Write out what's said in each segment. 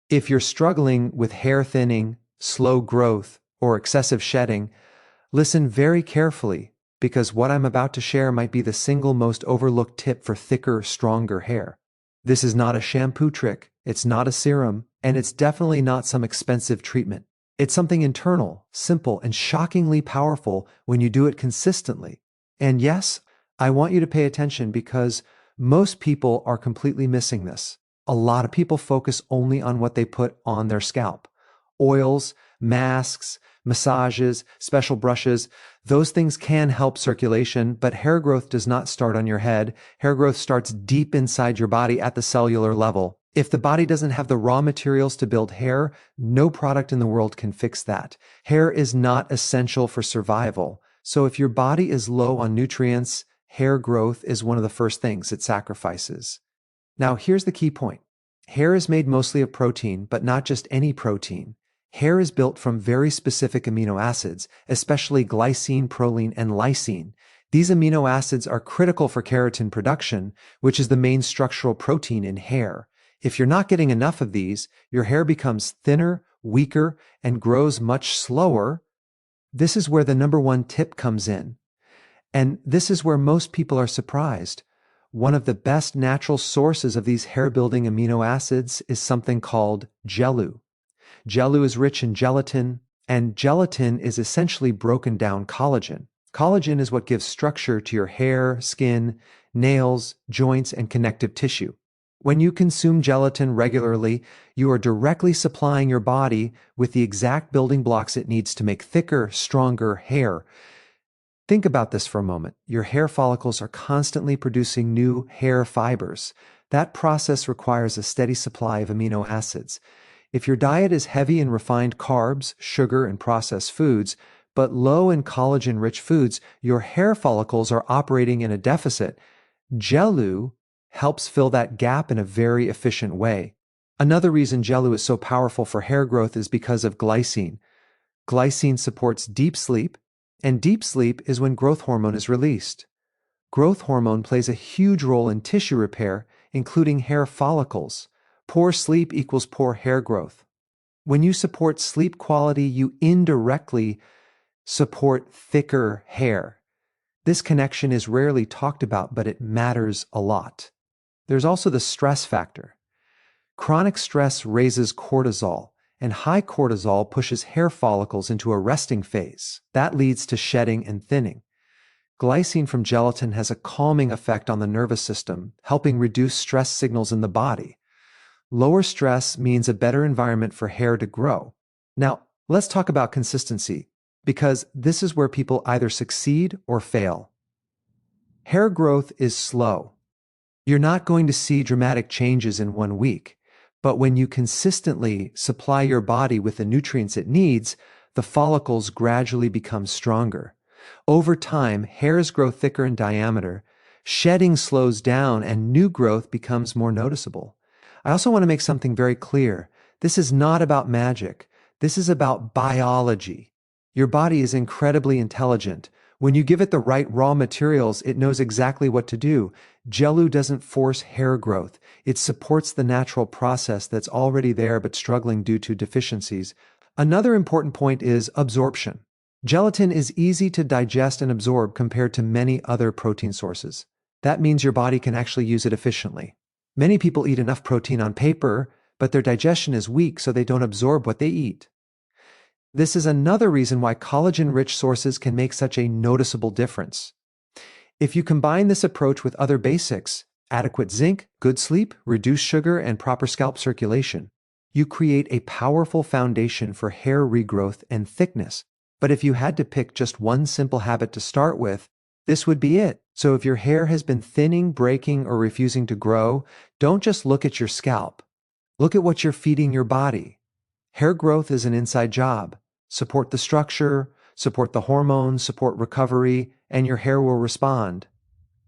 If you're struggling with hair thinning, slow growth, or excessive shedding, listen very carefully because what I'm about to share might be the single most overlooked tip for thicker, stronger hair. This is not a shampoo trick, it's not a serum, and it's definitely not some expensive treatment. It's something internal, simple, and shockingly powerful when you do it consistently. And yes, I want you to pay attention because most people are completely missing this. A lot of people focus only on what they put on their scalp. Oils, masks, massages, special brushes, those things can help circulation, but hair growth does not start on your head. Hair growth starts deep inside your body at the cellular level. If the body doesn't have the raw materials to build hair, no product in the world can fix that. Hair is not essential for survival. So if your body is low on nutrients, hair growth is one of the first things it sacrifices. Now, here's the key point. Hair is made mostly of protein, but not just any protein. Hair is built from very specific amino acids, especially glycine, proline, and lysine. These amino acids are critical for keratin production, which is the main structural protein in hair. If you're not getting enough of these, your hair becomes thinner, weaker, and grows much slower. This is where the number one tip comes in. And this is where most people are surprised. One of the best natural sources of these hair-building amino acids is something called Jellu. Jellu is rich in gelatin, and gelatin is essentially broken down collagen. Collagen is what gives structure to your hair, skin, nails, joints, and connective tissue. When you consume gelatin regularly, you are directly supplying your body with the exact building blocks it needs to make thicker, stronger hair. Think about this for a moment. Your hair follicles are constantly producing new hair fibers. That process requires a steady supply of amino acids. If your diet is heavy in refined carbs, sugar, and processed foods, but low in collagen-rich foods, your hair follicles are operating in a deficit. Jellu helps fill that gap in a very efficient way. Another reason Jellu is so powerful for hair growth is because of glycine. Glycine supports deep sleep, and deep sleep is when growth hormone is released. Growth hormone plays a huge role in tissue repair, including hair follicles. Poor sleep equals poor hair growth. When you support sleep quality, you indirectly support thicker hair. This connection is rarely talked about, but it matters a lot. There's also the stress factor. Chronic stress raises cortisol, and high cortisol pushes hair follicles into a resting phase. That leads to shedding and thinning. Glycine from gelatin has a calming effect on the nervous system, helping reduce stress signals in the body. Lower stress means a better environment for hair to grow. Now, let's talk about consistency, because this is where people either succeed or fail. Hair growth is slow. You're not going to see dramatic changes in 1 week, but when you consistently supply your body with the nutrients it needs, the follicles gradually become stronger. Over time, hairs grow thicker in diameter, shedding slows down, and new growth becomes more noticeable. I also want to make something very clear. This is not about magic. This is about biology. Your body is incredibly intelligent. When you give it the right raw materials, it knows exactly what to do. Jellu doesn't force hair growth. It supports the natural process that's already there but struggling due to deficiencies. Another important point is absorption. Gelatin is easy to digest and absorb compared to many other protein sources. That means your body can actually use it efficiently. Many people eat enough protein on paper, but their digestion is weak, so they don't absorb what they eat. This is another reason why collagen-rich sources can make such a noticeable difference. If you combine this approach with other basics, adequate zinc, good sleep, reduced sugar, and proper scalp circulation, you create a powerful foundation for hair regrowth and thickness. But if you had to pick just one simple habit to start with, this would be it. So if your hair has been thinning, breaking, or refusing to grow, don't just look at your scalp. Look at what you're feeding your body. Hair growth is an inside job. Support the structure, support the hormones, support recovery, and your hair will respond.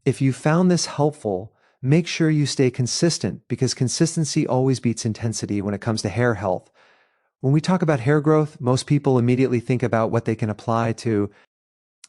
If you found this helpful, make sure you stay consistent because consistency always beats intensity when it comes to hair health. When we talk about hair growth, most people immediately think about what they can apply to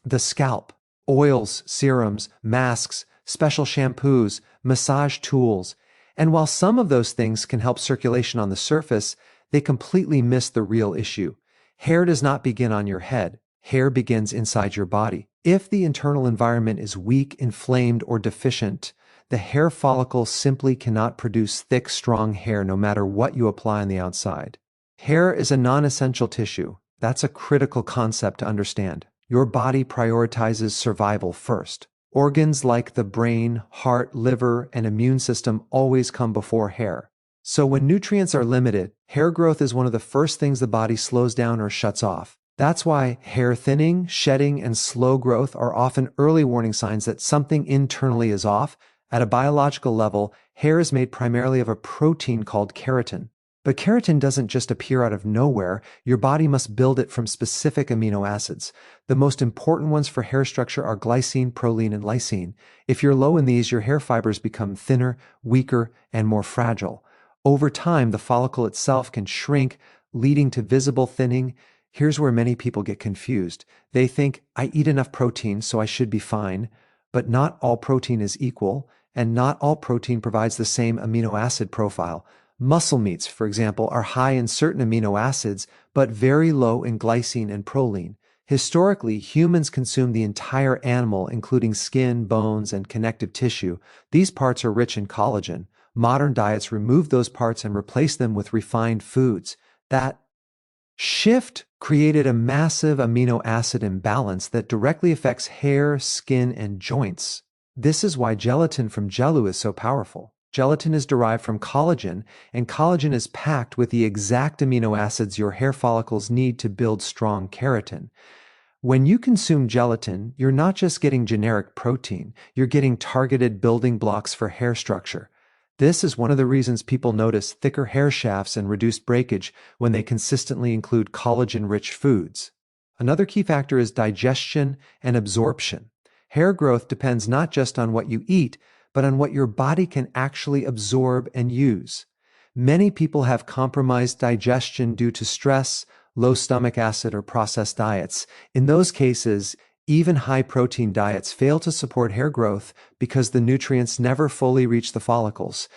the scalp. Oils, serums, masks, special shampoos, massage tools. And while some of those things can help circulation on the surface, they completely miss the real issue. Hair does not begin on your head. Hair begins inside your body. If the internal environment is weak, inflamed, or deficient, the hair follicle simply cannot produce thick, strong hair no matter what you apply on the outside. Hair is a non-essential tissue. That's a critical concept to understand. Your body prioritizes survival first. Organs like the brain, heart, liver, and immune system always come before hair. So when nutrients are limited, hair growth is one of the first things the body slows down or shuts off. That's why hair thinning, shedding, and slow growth are often early warning signs that something internally is off. At a biological level, hair is made primarily of a protein called keratin. But keratin doesn't just appear out of nowhere. Your body must build it from specific amino acids. The most important ones for hair structure are glycine, proline, and lysine. If you're low in these, your hair fibers become thinner, weaker, and more fragile. Over time, the follicle itself can shrink, leading to visible thinning. Here's where many people get confused. They think, I eat enough protein, so I should be fine. But not all protein is equal, and not all protein provides the same amino acid profile. Muscle meats, for example, are high in certain amino acids, but very low in glycine and proline. Historically, humans consume the entire animal, including skin, bones, and connective tissue. These parts are rich in collagen. Modern diets remove those parts and replace them with refined foods. That shift created a massive amino acid imbalance that directly affects hair, skin, and joints. This is why gelatin from Jellu is so powerful. Gelatin is derived from collagen, and collagen is packed with the exact amino acids your hair follicles need to build strong keratin. When you consume gelatin, you're not just getting generic protein, you're getting targeted building blocks for hair structure. This is one of the reasons people notice thicker hair shafts and reduced breakage when they consistently include collagen-rich foods. Another key factor is digestion and absorption. Hair growth depends not just on what you eat, but on what your body can actually absorb and use. Many people have compromised digestion due to stress, low stomach acid, or processed diets. In those cases, even high-protein diets fail to support hair growth because the nutrients never fully reach the follicles.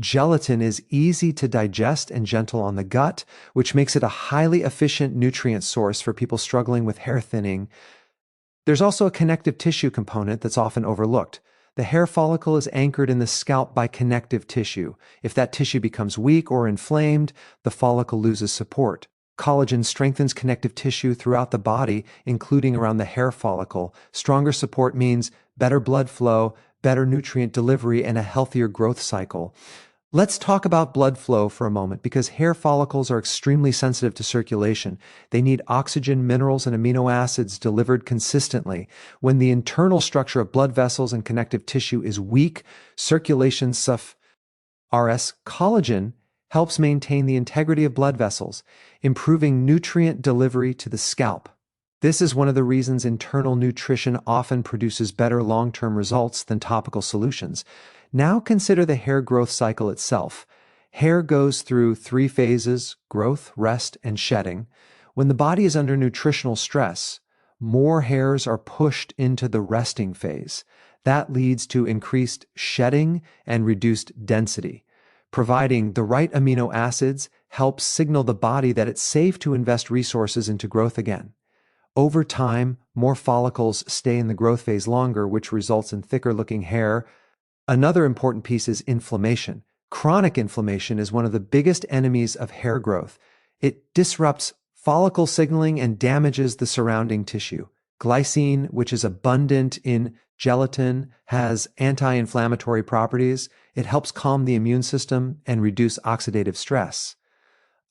Gelatin is easy to digest and gentle on the gut, which makes it a highly efficient nutrient source for people struggling with hair thinning. There's also a connective tissue component that's often overlooked. The hair follicle is anchored in the scalp by connective tissue. If that tissue becomes weak or inflamed, the follicle loses support. Collagen strengthens connective tissue throughout the body, including around the hair follicle. Stronger support means better blood flow, better nutrient delivery, and a healthier growth cycle. Let's talk about blood flow for a moment, because hair follicles are extremely sensitive to circulation. They need oxygen, minerals, and amino acids delivered consistently. When the internal structure of blood vessels and connective tissue is weak, circulation suffers. Collagen helps maintain the integrity of blood vessels, improving nutrient delivery to the scalp. This is one of the reasons internal nutrition often produces better long-term results than topical solutions. Now consider the hair growth cycle itself. Hair goes through 3 phases: growth, rest, and shedding. When the body is under nutritional stress, more hairs are pushed into the resting phase. That leads to increased shedding and reduced density. Providing the right amino acids helps signal the body that it's safe to invest resources into growth again. Over time, more follicles stay in the growth phase longer, which results in thicker-looking hair. Another important piece is inflammation. Chronic inflammation is one of the biggest enemies of hair growth. It disrupts follicle signaling and damages the surrounding tissue. Glycine, which is abundant in gelatin, has anti-inflammatory properties. It helps calm the immune system and reduce oxidative stress.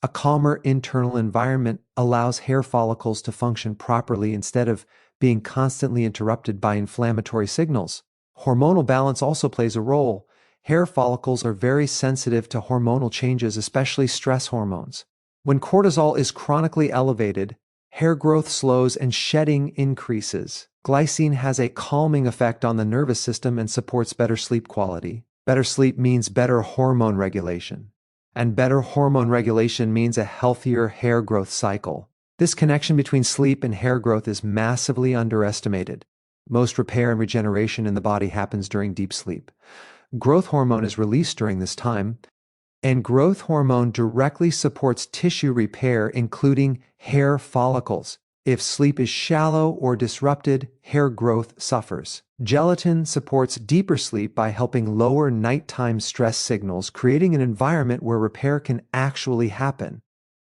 A calmer internal environment allows hair follicles to function properly instead of being constantly interrupted by inflammatory signals. Hormonal balance also plays a role. Hair follicles are very sensitive to hormonal changes, especially stress hormones. When cortisol is chronically elevated, hair growth slows and shedding increases. Glycine has a calming effect on the nervous system and supports better sleep quality. Better sleep means better hormone regulation. And better hormone regulation means a healthier hair growth cycle. This connection between sleep and hair growth is massively underestimated. Most repair and regeneration in the body happens during deep sleep. Growth hormone is released during this time, and growth hormone directly supports tissue repair, including hair follicles. If sleep is shallow or disrupted, hair growth suffers. Gelatin supports deeper sleep by helping lower nighttime stress signals, creating an environment where repair can actually happen.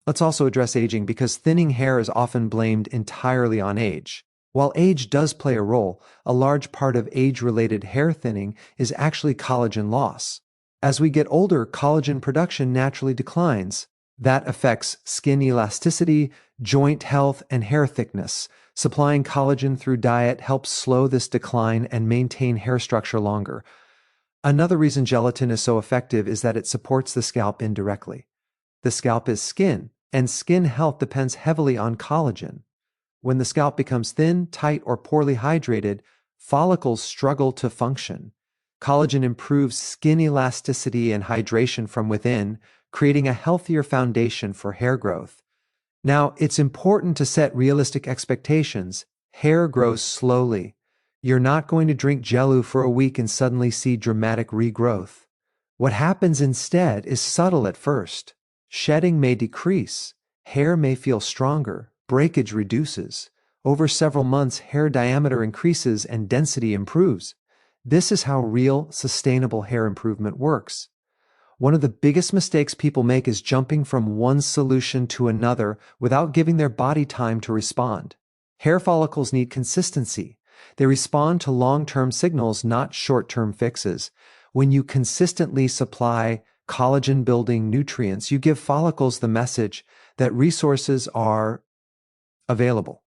Let's also address aging, because thinning hair is often blamed entirely on age. While age does play a role, a large part of age-related hair thinning is actually collagen loss. As we get older, collagen production naturally declines. That affects skin elasticity, joint health, and hair thickness. Supplying collagen through diet helps slow this decline and maintain hair structure longer. Another reason gelatin is so effective is that it supports the scalp indirectly. The scalp is skin, and skin health depends heavily on collagen. When the scalp becomes thin, tight, or poorly hydrated, follicles struggle to function. Collagen improves skin elasticity and hydration from within, creating a healthier foundation for hair growth. Now, it's important to set realistic expectations. Hair grows slowly. You're not going to drink Jellu for a week and suddenly see dramatic regrowth. What happens instead is subtle at first. Shedding may decrease, hair may feel stronger, breakage reduces. Over several months, hair diameter increases and density improves. This is how real, sustainable hair improvement works. One of the biggest mistakes people make is jumping from one solution to another without giving their body time to respond. Hair follicles need consistency. They respond to long-term signals, not short-term fixes. When you consistently supply collagen-building nutrients, you give follicles the message that resources are available.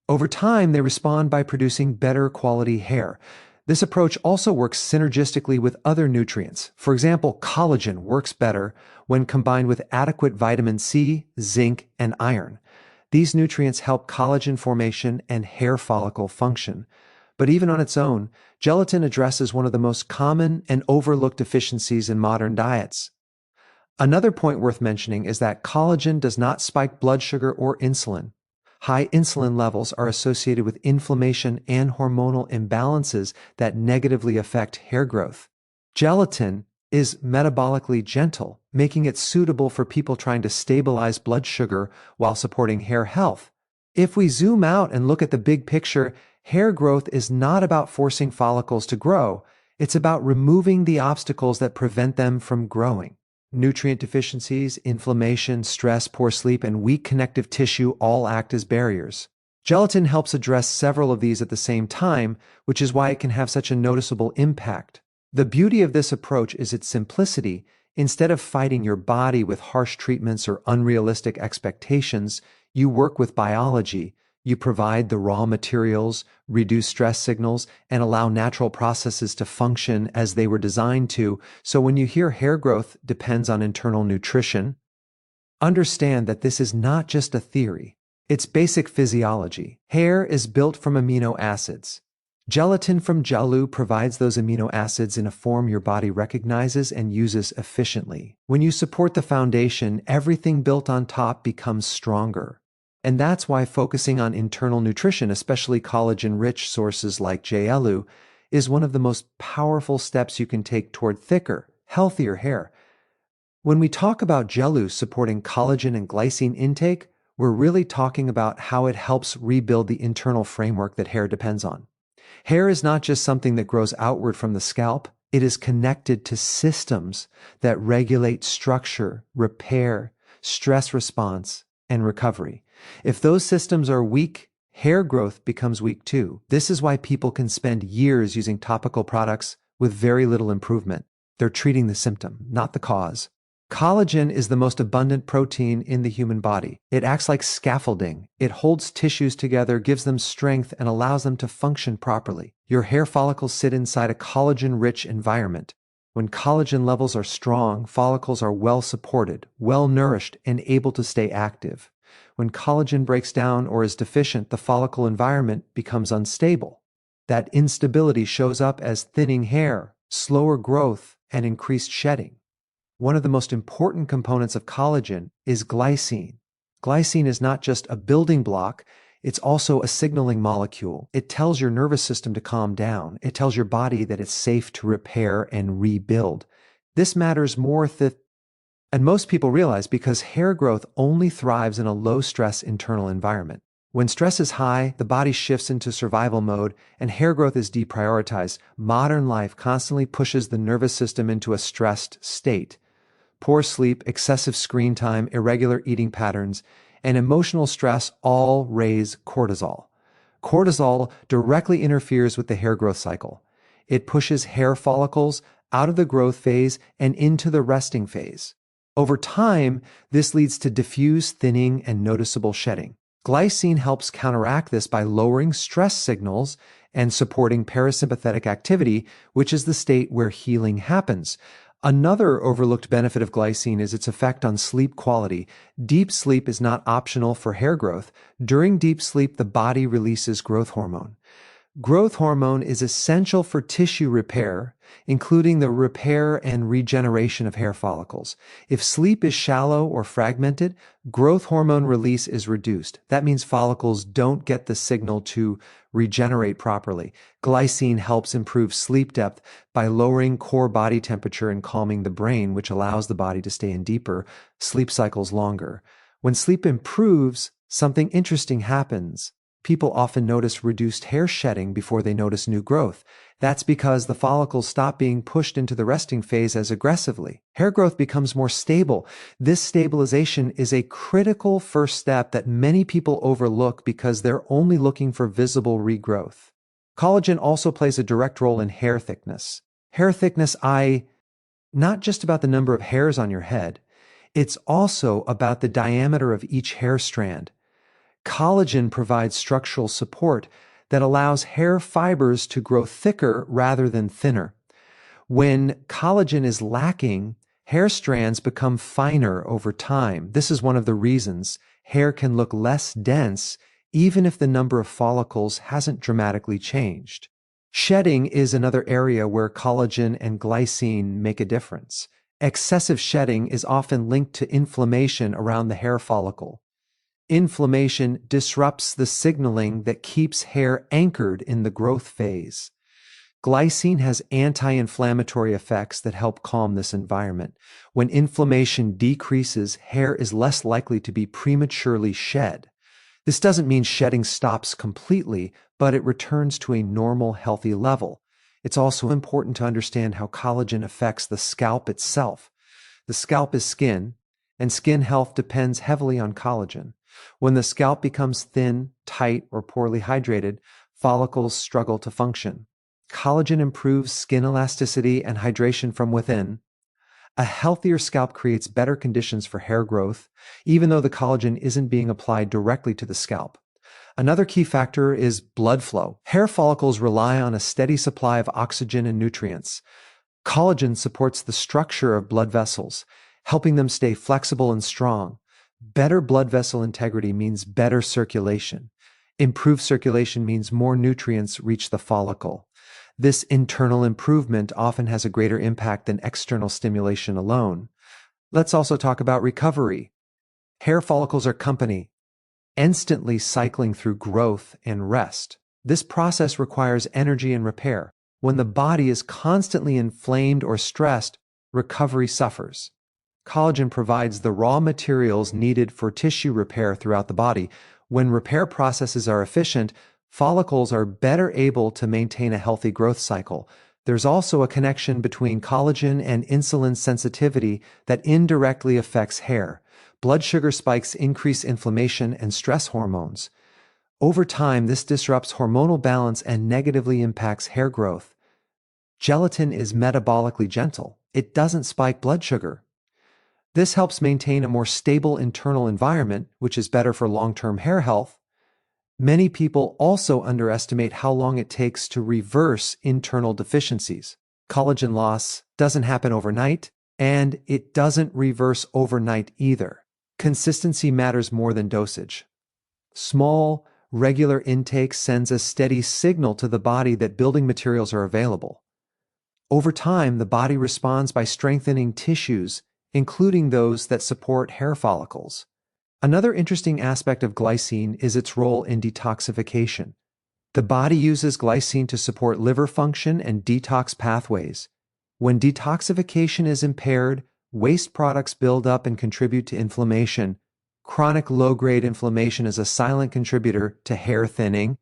Over time, they respond by producing better quality hair. This approach also works synergistically with other nutrients. For example, collagen works better when combined with adequate vitamin C, zinc, and iron. These nutrients help collagen formation and hair follicle function. But even on its own, gelatin addresses one of the most common and overlooked deficiencies in modern diets. Another point worth mentioning is that collagen does not spike blood sugar or insulin. High insulin levels are associated with inflammation and hormonal imbalances that negatively affect hair growth. Gelatin is metabolically gentle, making it suitable for people trying to stabilize blood sugar while supporting hair health. If we zoom out and look at the big picture, hair growth is not about forcing follicles to grow. It's about removing the obstacles that prevent them from growing. Nutrient deficiencies, inflammation, stress, poor sleep, and weak connective tissue all act as barriers. Gelatin helps address several of these at the same time, which is why it can have such a noticeable impact. The beauty of this approach is its simplicity. Instead of fighting your body with harsh treatments or unrealistic expectations, you work with biology. You provide the raw materials, reduce stress signals, and allow natural processes to function as they were designed to. So when you hear hair growth depends on internal nutrition, understand that this is not just a theory. It's basic physiology. Hair is built from amino acids. Gelatin from Jellu provides those amino acids in a form your body recognizes and uses efficiently. When you support the foundation, everything built on top becomes stronger. And that's why focusing on internal nutrition, especially collagen-rich sources like Jellu, is one of the most powerful steps you can take toward thicker, healthier hair. When we talk about Jellu supporting collagen and glycine intake, we're really talking about how it helps rebuild the internal framework that hair depends on. Hair is not just something that grows outward from the scalp. It is connected to systems that regulate structure, repair, stress response, and recovery. If those systems are weak, hair growth becomes weak too. This is why people can spend years using topical products with very little improvement. They're treating the symptom, not the cause. Collagen is the most abundant protein in the human body. It acts like scaffolding. It holds tissues together, gives them strength, and allows them to function properly. Your hair follicles sit inside a collagen-rich environment. When collagen levels are strong, follicles are well supported, well nourished, and able to stay active. When collagen breaks down or is deficient, the follicle environment becomes unstable. That instability shows up as thinning hair, slower growth, and increased shedding. One of the most important components of collagen is glycine. Glycine is not just a building block, It's also a signaling molecule. It tells your nervous system to calm down. It tells your body that it's safe to repair and rebuild. This matters more and most people realize because hair growth only thrives in a low-stress internal environment. When stress is high, the body shifts into survival mode and hair growth is deprioritized. Modern life constantly pushes the nervous system into a stressed state. Poor sleep, excessive screen time, irregular eating patterns, and emotional stress all raise cortisol. Cortisol directly interferes with the hair growth cycle. It pushes hair follicles out of the growth phase and into the resting phase. Over time, this leads to diffuse thinning and noticeable shedding. Glycine helps counteract this by lowering stress signals and supporting parasympathetic activity, which is the state where healing happens. Another overlooked benefit of glycine is its effect on sleep quality. Deep sleep is not optional for hair growth. During deep sleep, the body releases growth hormone. Growth hormone is essential for tissue repair, including the repair and regeneration of hair follicles. If sleep is shallow or fragmented, growth hormone release is reduced. That means follicles don't get the signal to regenerate properly. Glycine helps improve sleep depth by lowering core body temperature and calming the brain, which allows the body to stay in deeper sleep cycles longer. When sleep improves, something interesting happens. People often notice reduced hair shedding before they notice new growth. That's because the follicles stop being pushed into the resting phase as aggressively. Hair growth becomes more stable. This stabilization is a critical first step that many people overlook because they're only looking for visible regrowth. Collagen also plays a direct role in hair thickness. Hair thickness, not just about the number of hairs on your head, it's also about the diameter of each hair strand. Collagen provides structural support that allows hair fibers to grow thicker rather than thinner. When collagen is lacking, hair strands become finer over time. This is one of the reasons hair can look less dense even if the number of follicles hasn't dramatically changed. Shedding is another area where collagen and glycine make a difference. Excessive shedding is often linked to inflammation around the hair follicle. Inflammation disrupts the signaling that keeps hair anchored in the growth phase. Glycine has anti-inflammatory effects that help calm this environment. When inflammation decreases, hair is less likely to be prematurely shed. This doesn't mean shedding stops completely, but it returns to a normal, healthy level. It's also important to understand how collagen affects the scalp itself. The scalp is skin, and skin health depends heavily on collagen. When the scalp becomes thin, tight, or poorly hydrated, follicles struggle to function. Collagen improves skin elasticity and hydration from within. A healthier scalp creates better conditions for hair growth, even though the collagen isn't being applied directly to the scalp. Another key factor is blood flow. Hair follicles rely on a steady supply of oxygen and nutrients. Collagen supports the structure of blood vessels, helping them stay flexible and strong. Better blood vessel integrity means better circulation. Improved circulation means more nutrients reach the follicle. This internal improvement often has a greater impact than external stimulation alone. Let's also talk about recovery. Hair follicles are company, instantly cycling through growth and rest. This process requires energy and repair. When the body is constantly inflamed or stressed, recovery suffers. Collagen provides the raw materials needed for tissue repair throughout the body. When repair processes are efficient, follicles are better able to maintain a healthy growth cycle. There's also a connection between collagen and insulin sensitivity that indirectly affects hair. Blood sugar spikes increase inflammation and stress hormones. Over time, this disrupts hormonal balance and negatively impacts hair growth. Gelatin is metabolically gentle. It doesn't spike blood sugar. This helps maintain a more stable internal environment, which is better for long-term hair health. Many people also underestimate how long it takes to reverse internal deficiencies. Collagen loss doesn't happen overnight, and it doesn't reverse overnight either. Consistency matters more than dosage. Small, regular intake sends a steady signal to the body that building materials are available. Over time, the body responds by strengthening tissues, including those that support hair follicles. Another interesting aspect of glycine is its role in detoxification. The body uses glycine to support liver function and detox pathways. When detoxification is impaired, waste products build up and contribute to inflammation. Chronic low-grade inflammation is a silent contributor to hair thinning.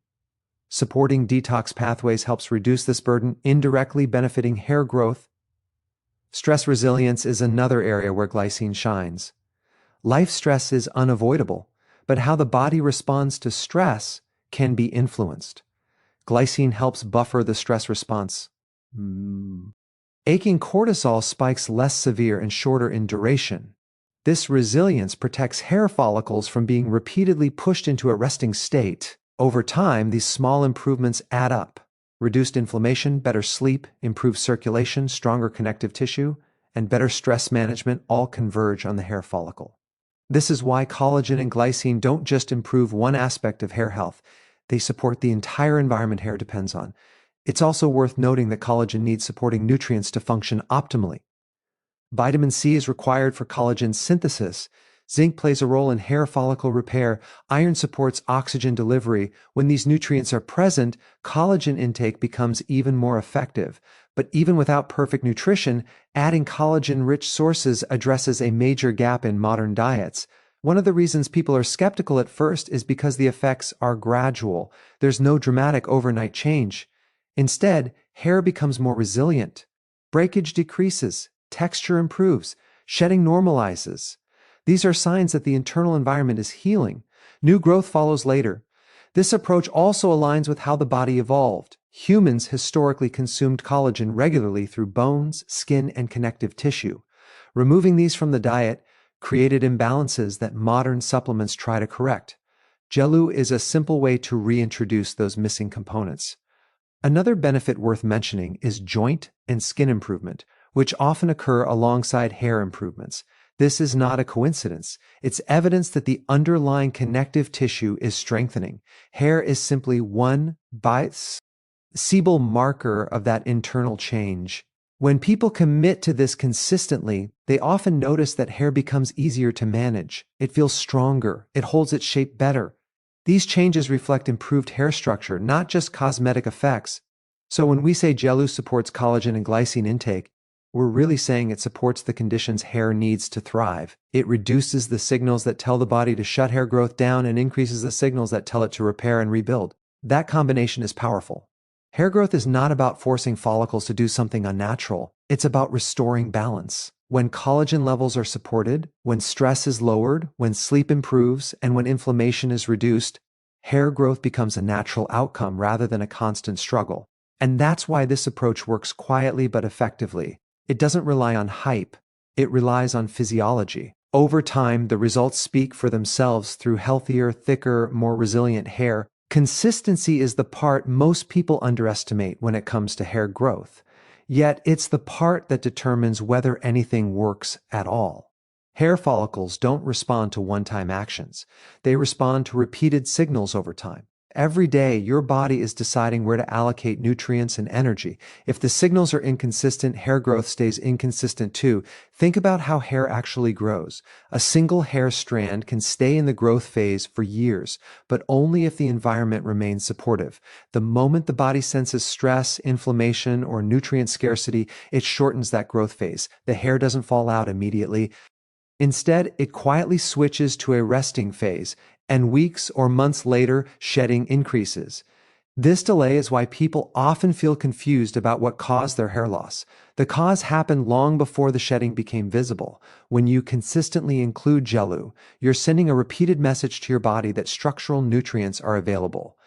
Supporting detox pathways helps reduce this burden, indirectly benefiting hair growth. Stress resilience is another area where glycine shines. Life stress is unavoidable, but how the body responds to stress can be influenced. Glycine helps buffer the stress response. Aching cortisol spikes less severe and shorter in duration. This resilience protects hair follicles from being repeatedly pushed into a resting state. Over time, these small improvements add up. Reduced inflammation, better sleep, improved circulation, stronger connective tissue, and better stress management all converge on the hair follicle. This is why collagen and glycine don't just improve one aspect of hair health. They support the entire environment hair depends on. It's also worth noting that collagen needs supporting nutrients to function optimally. Vitamin C is required for collagen synthesis. Zinc plays a role in hair follicle repair. Iron supports oxygen delivery. When these nutrients are present, collagen intake becomes even more effective. But even without perfect nutrition, adding collagen-rich sources addresses a major gap in modern diets. One of the reasons people are skeptical at first is because the effects are gradual. There's no dramatic overnight change. Instead, hair becomes more resilient. Breakage decreases, texture improves, shedding normalizes. These are signs that the internal environment is healing. New growth follows later. This approach also aligns with how the body evolved. Humans historically consumed collagen regularly through bones, skin, and connective tissue. Removing these from the diet created imbalances that modern supplements try to correct. Jellu is a simple way to reintroduce those missing components. Another benefit worth mentioning is joint and skin improvement, which often occur alongside hair improvements. This is not a coincidence. It's evidence that the underlying connective tissue is strengthening. Hair is simply one visible marker of that internal change. When people commit to this consistently, they often notice that hair becomes easier to manage. It feels stronger. It holds its shape better. These changes reflect improved hair structure, not just cosmetic effects. So when we say Jellu supports collagen and glycine intake, we're really saying it supports the conditions hair needs to thrive. It reduces the signals that tell the body to shut hair growth down and increases the signals that tell it to repair and rebuild. That combination is powerful. Hair growth is not about forcing follicles to do something unnatural. It's about restoring balance. When collagen levels are supported, when stress is lowered, when sleep improves, and when inflammation is reduced, hair growth becomes a natural outcome rather than a constant struggle. And that's why this approach works quietly but effectively. It doesn't rely on hype. It relies on physiology. Over time, the results speak for themselves through healthier, thicker, more resilient hair. Consistency is the part most people underestimate when it comes to hair growth. Yet it's the part that determines whether anything works at all. Hair follicles don't respond to one-time actions. They respond to repeated signals over time. Every day, your body is deciding where to allocate nutrients and energy. If the signals are inconsistent, hair growth stays inconsistent too. Think about how hair actually grows. A single hair strand can stay in the growth phase for years, but only if the environment remains supportive. The moment the body senses stress, inflammation, or nutrient scarcity, it shortens that growth phase. The hair doesn't fall out immediately. Instead, it quietly switches to a resting phase, and weeks or months later, shedding increases. This delay is why people often feel confused about what caused their hair loss. The cause happened long before the shedding became visible. When you consistently include Jellu, you're sending a repeated message to your body that structural nutrients are available.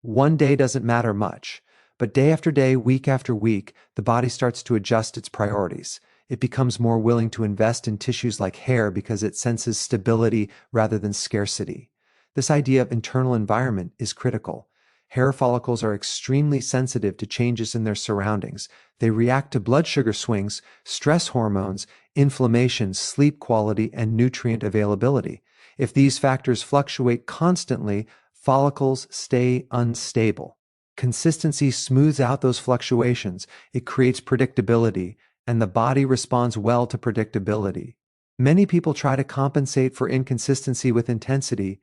One day doesn't matter much, but day after day, week after week, the body starts to adjust its priorities. It becomes more willing to invest in tissues like hair because it senses stability rather than scarcity. This idea of internal environment is critical. Hair follicles are extremely sensitive to changes in their surroundings. They react to blood sugar swings, stress hormones, inflammation, sleep quality, and nutrient availability. If these factors fluctuate constantly, follicles stay unstable. Consistency smooths out those fluctuations. It creates predictability, and the body responds well to predictability. Many people try to compensate for inconsistency with intensity.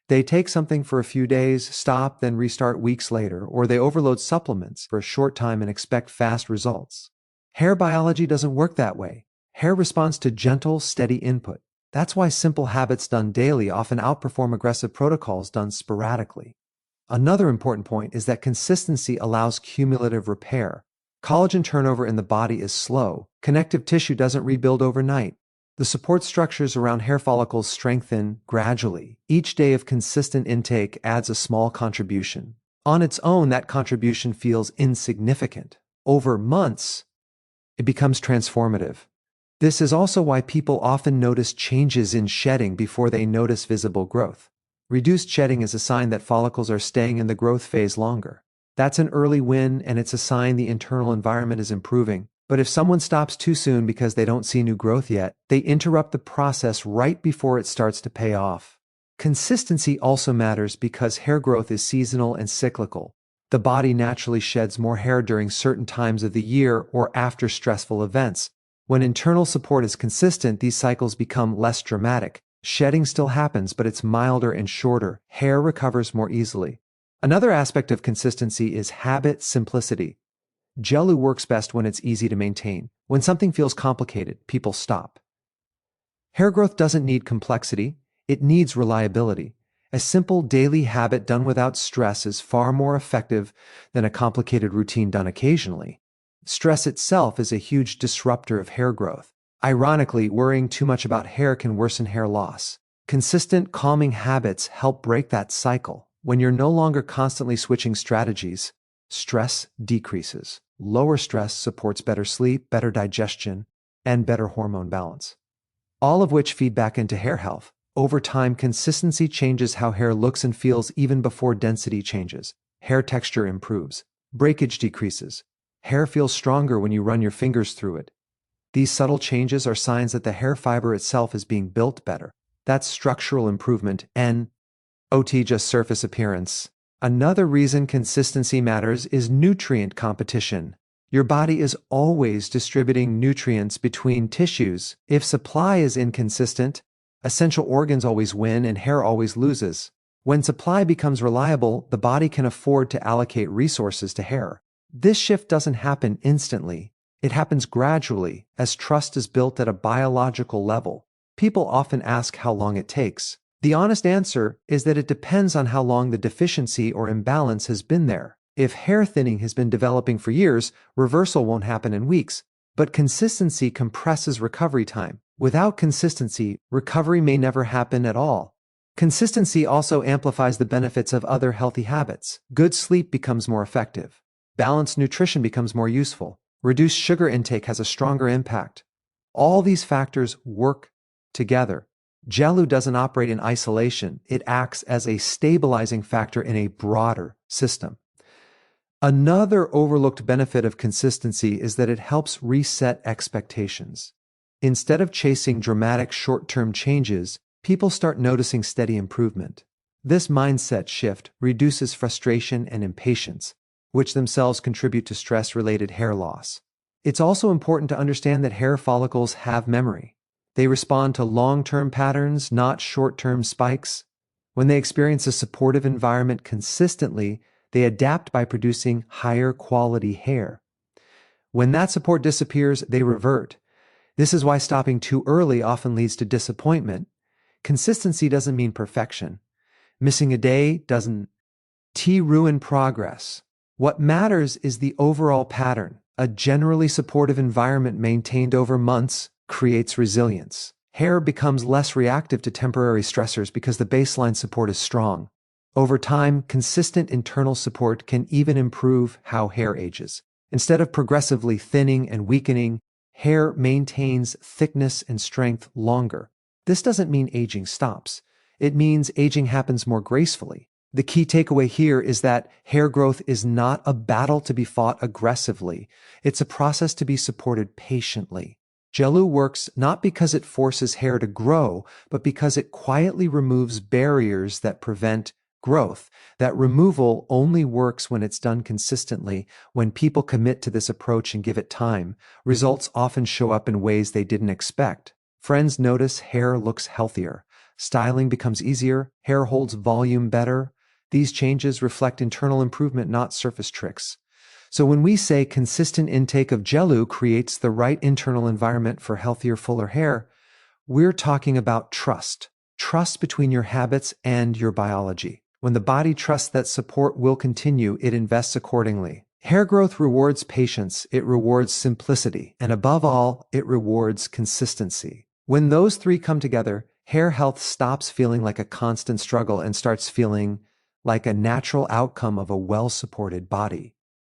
They take something for a few days, stop, then restart weeks later, or they overload supplements for a short time and expect fast results. Hair biology doesn't work that way. Hair responds to gentle, steady input. That's why simple habits done daily often outperform aggressive protocols done sporadically. Another important point is that consistency allows cumulative repair. Collagen turnover in the body is slow. Connective tissue doesn't rebuild overnight. The support structures around hair follicles strengthen gradually. Each day of consistent intake adds a small contribution. On its own, that contribution feels insignificant. Over months, it becomes transformative. This is also why people often notice changes in shedding before they notice visible growth. Reduced shedding is a sign that follicles are staying in the growth phase longer. That's an early win, and it's a sign the internal environment is improving. But if someone stops too soon because they don't see new growth yet, they interrupt the process right before it starts to pay off. Consistency also matters because hair growth is seasonal and cyclical. The body naturally sheds more hair during certain times of the year or after stressful events. When internal support is consistent, these cycles become less dramatic. Shedding still happens, but it's milder and shorter. Hair recovers more easily. Another aspect of consistency is habit simplicity. Jellu works best when it's easy to maintain. When something feels complicated, people stop. Hair growth doesn't need complexity, it needs reliability. A simple daily habit done without stress is far more effective than a complicated routine done occasionally. Stress itself is a huge disruptor of hair growth. Ironically, worrying too much about hair can worsen hair loss. Consistent, calming habits help break that cycle. When you're no longer constantly switching strategies, stress decreases. Lower stress supports better sleep, better digestion, and better hormone balance, all of which feed back into hair health. Over time, consistency changes how hair looks and feels even before density changes. Hair texture improves. Breakage decreases. Hair feels stronger when you run your fingers through it. These subtle changes are signs that the hair fiber itself is being built better. That's structural improvement, and not just surface appearance. Another reason consistency matters is nutrient competition. Your body is always distributing nutrients between tissues. If supply is inconsistent, essential organs always win and hair always loses. When supply becomes reliable, the body can afford to allocate resources to hair. This shift doesn't happen instantly. It happens gradually as trust is built at a biological level. People often ask how long it takes. The honest answer is that it depends on how long the deficiency or imbalance has been there. If hair thinning has been developing for years, reversal won't happen in weeks. But consistency compresses recovery time. Without consistency, recovery may never happen at all. Consistency also amplifies the benefits of other healthy habits. Good sleep becomes more effective. Balanced nutrition becomes more useful. Reduced sugar intake has a stronger impact. All these factors work together. Jellu doesn't operate in isolation. It acts as a stabilizing factor in a broader system. Another overlooked benefit of consistency is that it helps reset expectations. Instead of chasing dramatic short-term changes, people start noticing steady improvement. This mindset shift reduces frustration and impatience, which themselves contribute to stress-related hair loss. It's also important to understand that hair follicles have memory. They respond to long-term patterns, not short-term spikes. When they experience a supportive environment consistently, they adapt by producing higher quality hair. When that support disappears, they revert. This is why stopping too early often leads to disappointment. Consistency doesn't mean perfection. Missing a day doesn't ruin progress. What matters is the overall pattern. A generally supportive environment maintained over months creates resilience. Hair becomes less reactive to temporary stressors because the baseline support is strong. Over time, consistent internal support can even improve how hair ages. Instead of progressively thinning and weakening, hair maintains thickness and strength longer. This doesn't mean aging stops. It means aging happens more gracefully. The key takeaway here is that hair growth is not a battle to be fought aggressively. It's a process to be supported patiently. Jellu works not because it forces hair to grow, but because it quietly removes barriers that prevent growth. That removal only works when it's done consistently. When people commit to this approach and give it time, results often show up in ways they didn't expect. Friends notice hair looks healthier. Styling becomes easier. Hair holds volume better. These changes reflect internal improvement, not surface tricks. So when we say consistent intake of Jellu creates the right internal environment for healthier, fuller hair, we're talking about trust. Trust between your habits and your biology. When the body trusts that support will continue, it invests accordingly. Hair growth rewards patience, it rewards simplicity, and above all, it rewards consistency. When those three come together, hair health stops feeling like a constant struggle and starts feeling like a natural outcome of a well-supported body.